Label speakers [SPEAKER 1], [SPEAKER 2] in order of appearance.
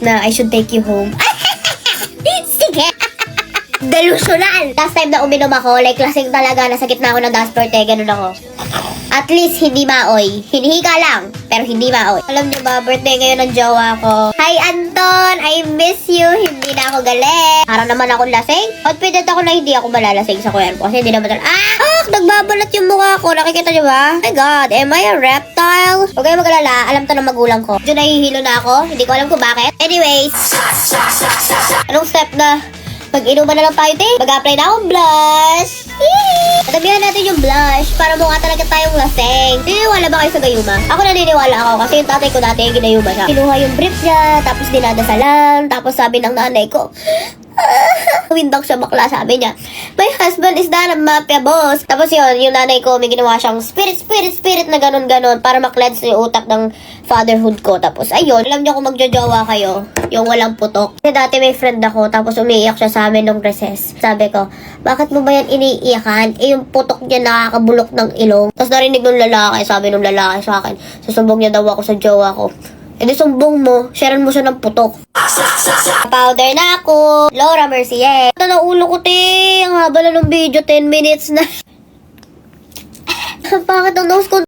[SPEAKER 1] na I should take you home. Sige! Delusional! Last time na uminom ako, like lasing talaga, nasa gitna ako ng dashboard, ganun ako. At least, hindi maoy. Hinihiga lang, pero hindi maoy. Alam niyo ba, birthday ngayon ng jowa ko. Hi, Anton! I miss you! Hindi na ako galing. Parang naman ako lasing. Confident ako na hindi ako malalasing sa kwerpo. Kasi hindi naman nagbabalat yung mukha ko. Nakikita niyo ba? Oh my God, am I a reptile? Huwag kayong mag-alala. Alam to ng magulang ko. Diyan nahihilo na ako. Hindi ko alam kung bakit. Anyways. Anong step na? Mag-inuman na lang tayo, te. Mag-apply na akong blush. Yee! Natabihan natin yung blush para mukha talaga tayong laseng. Naniniwala ba kayo sa gayuma? Ako naniniwala ako kasi yung tatay ko dati ginayuma siya. Kinuha yung brief niya, tapos dinadasalan, tapos sabi ng nanay ko, windang siya bakla, sabi niya, my husband is not a mafia boss. Tapos yun, yung nanay ko, may ginawa siyang spirit na ganon para maklense yung utak ng fatherhood ko. Tapos ayun, alam niyo kung magjojowa kayo, yung walang putok. Kasi dati may friend ako, tapos umiiyak siya sa amin nung recess. Sabi ko, bakit mo ba yan iniiyakan? Eh yung putok niya nakakabulok ng ilong. Tapos narinig nung lalaki, sabi nung lalaki sa akin, susumbong niya daw ako sa jowa ko. E di sumbong mo, sharean mo siya ng putok. Powder na ako. Laura Mercier. Ito na ulo ko, te. Ang haba na ng video, 10 minutes na. Bakit ang nose ko